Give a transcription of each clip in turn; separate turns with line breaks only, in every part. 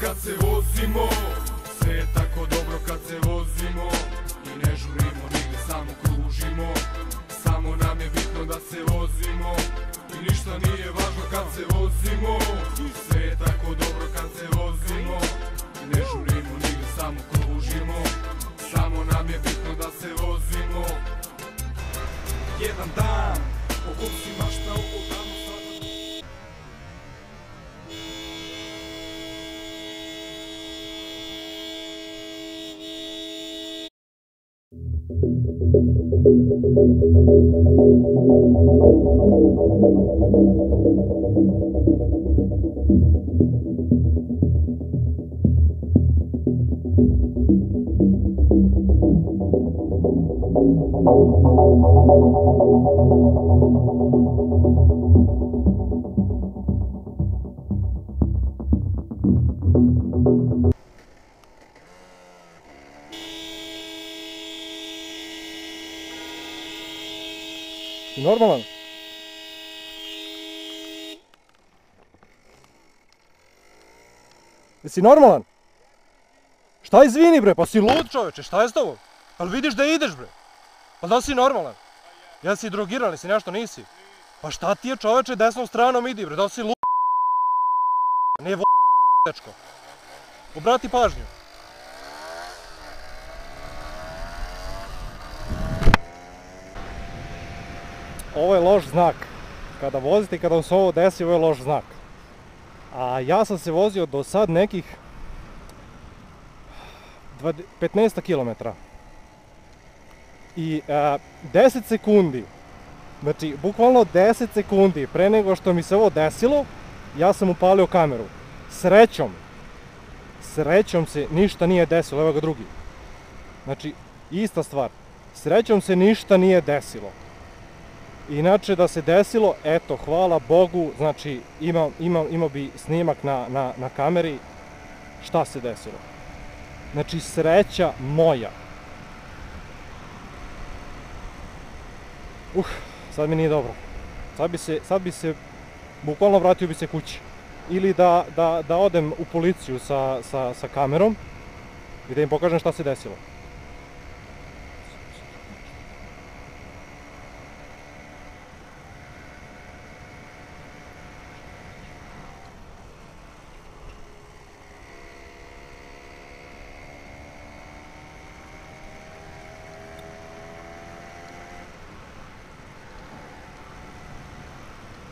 kad se vozimo, sve je tako dobro kad se vozimo. I ne žurimo nigde, samo kružimo, samo nam je bitno da se vozimo. I ništa nije važno kad se vozimo, sve je tako dobro kad se vozimo. I ne žurimo nigde, samo kružimo, samo nam je bitno da se vozimo. Jedan dan, o kom si maštao, o danu sada.
Si normalan? Jesi normalan? Šta izvini bre, pa si lud čoveče, šta je s tobom? Pa vidiš da ideš bre? Pa da li si normalan? Jel si drogiran, si nešto nisi? Pa šta ti je čoveče, desnom stranom idi bre, da li si lud? Nije dečko. Obrati pažnju. Ovo je loš znak. Kada vozite i kada vam se ovo desi, ovo je loš znak. A ja sam se vozio do sad nekih 15 km. I 10 sekundi, znači bukvalno 10 sekundi pre nego što mi se ovo desilo, ja sam upalio kameru. Srećom se ništa nije desilo, evo ga drugi. Znači, ista stvar. Srećom se ništa nije desilo. Inače da se desilo, eto, hvala Bogu, znači imao bi snimak na kameri šta se desilo. Znači sreća moja. Sad mi nije dobro. Sad bi se, bukvalno vratio bi se kući. Ili da odem u policiju sa kamerom i da im pokažem šta se desilo.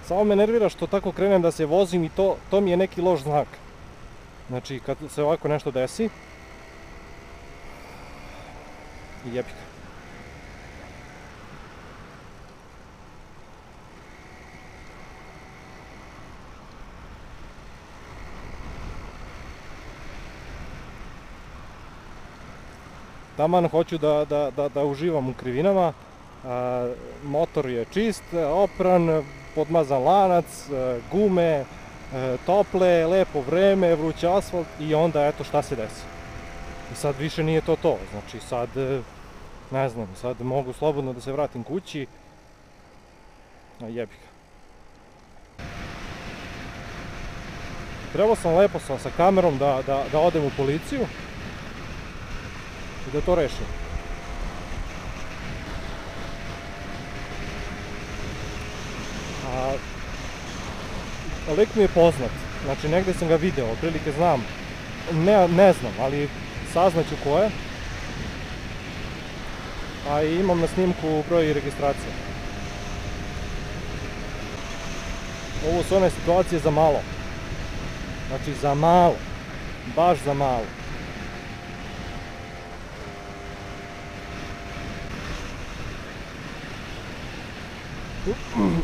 Samo me nervira što tako krenem da se vozim i to mi je neki loš znak. Znači, kad se ovako nešto desi, jebi ga. Taman hoću da uživam u krivinama, motor je čist, opran, podmazan lanac, gume, tople, lepo vreme, vrući asfalt i onda eto šta se desi. I sad više nije to, znači sad, ne znam, sad mogu slobodno da se vratim kući, a jebi ga. Trebao sam lepo sa kamerom da odem u policiju i da to rešim. Lik mi je poznat, znači negde sam ga video, otprilike znam, ne znam, ali saznaću ko je. A i imam na snimku broj i registracije. Ovo su one situacije za malo. Znači za malo, baš za malo.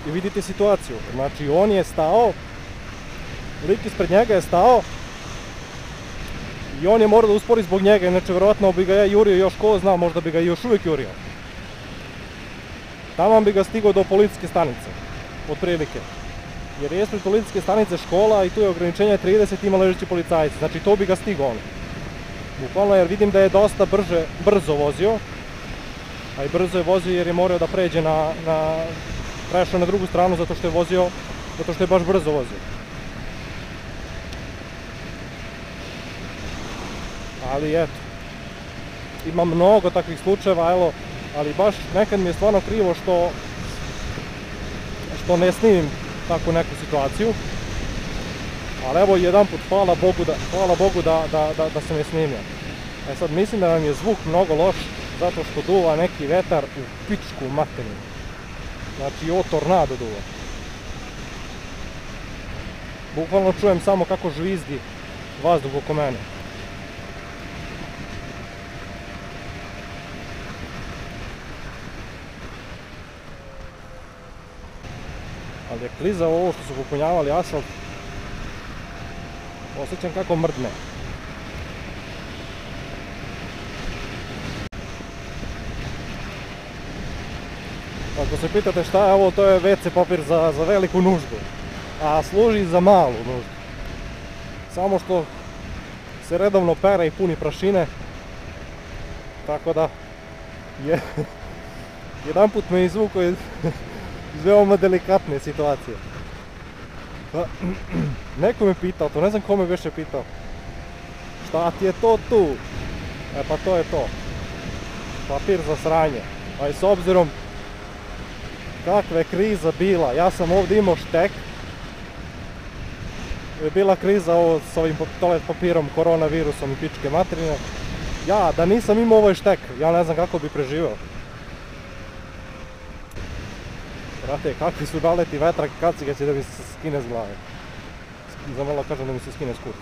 I vidite situaciju, znači on je stao, lik ispred njega je stao i on je morao da uspori zbog njega, inače verovatno bi ga ja jurio još ko zna, možda bi ga još uvijek jurio. Taman bi ga stigao do policijske stanice, otprilike. Jer je ispred policijske stanice škola i tu je ograničenje 30, ima ležeći policajci, znači to bi ga stigao on. Bukvalno jer vidim da je dosta brzo vozio, a i brzo je vozio jer je morao da pređe prešao na drugu stranu zato što je baš brzo vozio. Ali eto, ima mnogo takvih slučajeva, evo, ali baš nekad mi je stvarno krivo što ne snimim takvu neku situaciju. Ali evo jedanput, hvala Bogu da sam je snimio. E sad mislim da nam je zvuk mnogo loš zato što duva neki vetar u pičku materinu. Znači ovo tornado duva. Bukvalno čujem samo kako žvizdi vazduh oko mene. Ali je klizavo ovo što su popunjavali asfalt. Osjećam kako mrdne. Ako se pitate šta je ovo, to je WC papir za veliku nuždu. A služi za malu nuždu. Samo što se redovno pere i puni prašine. Tako da jedanput me izvuko iz veoma delikatne situacije. Neko me pitao to, ne znam ko me više pitao. Šta ti je to tu? E pa to je to. Papir za sranje. A i s obzirom kakva je kriza bila, ja sam ovdje imao štek. Je bila kriza ovo s ovim toalet papirom, koronavirusom i pičke materine. Ja, da nisam imao ovaj štek, ja ne znam kako bi preživao. Brate, kakvi su naleti vetrak i kacige će da mi se skine s glave. Zamalo kažem da mi se skine s kurca.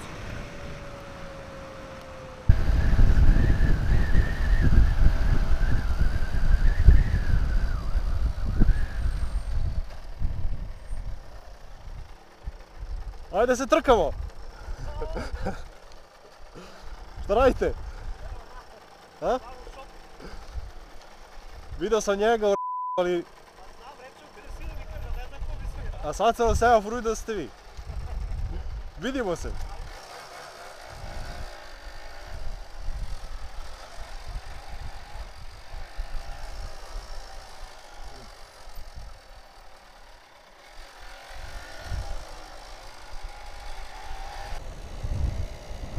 Ajde se trkamo! Šta radite? A? Video sam njega ali... A sad sam na semaforu vidio da ste vi. Vidimo se!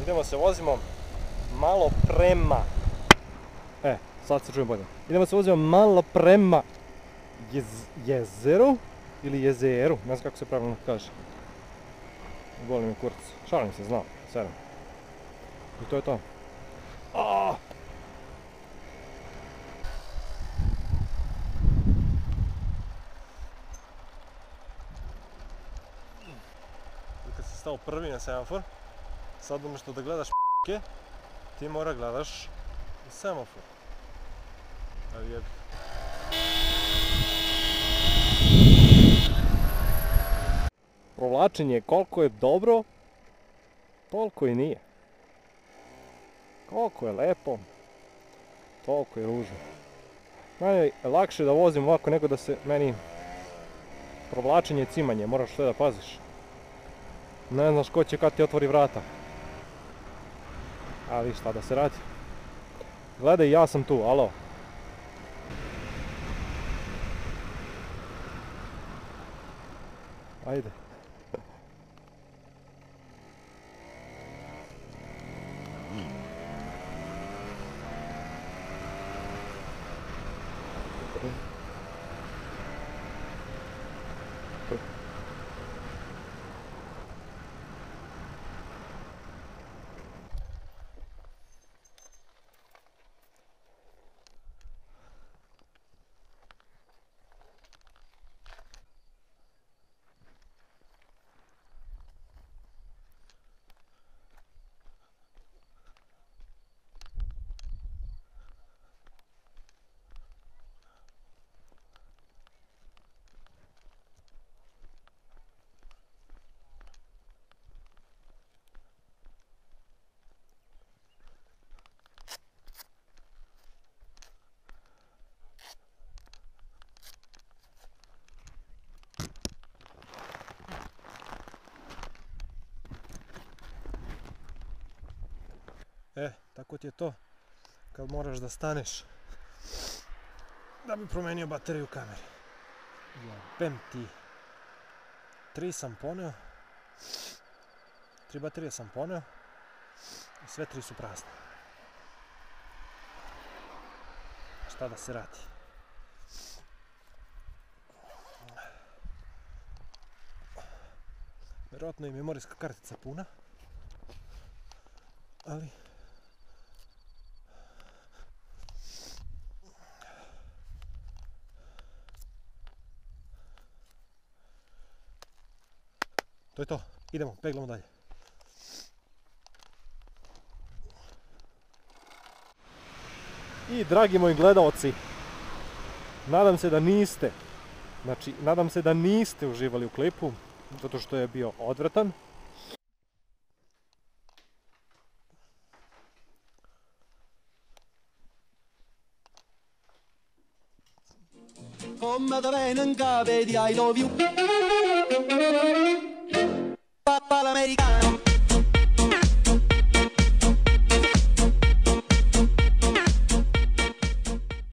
Idemo se vozimo malo prema... sad se čujem bolje. Idemo se vozimo malo prema jezeru ili jezeru, ne znam kako se pravilno kaže. Boli mi kurac. Šalim se, znam, sedam. I to je to. I kad si stao prvi na semafor, sad umjesto da gledaš p***ke, ti mora gledaš semafor. Ali jebi. Provlačenje koliko je dobro, toliko i nije. Koliko je lepo, toliko je ružno. Meni je lakše da vozim ovako nego da se meni provlačenje cimanje, moraš sve da paziš. Ne znaš ko će kad ti otvori vrata. Ali šta da se radi. Gledaj, ja sam tu, alo. Ajde. Tako ti je to kad moraš da staneš da bi promenio bateriju u kameri. Jebem ti. 3 sam poneo. 3 baterije sam poneo. I sve 3 su prazne. šta da se radi. Vjerojatno je memorijska kartica puna, ali to je to, idemo, peglamo dalje. I dragi moji gledaoci, nadam se da niste uživali u klipu, zato što je bio odvratan.
Come da venen cave di I love you.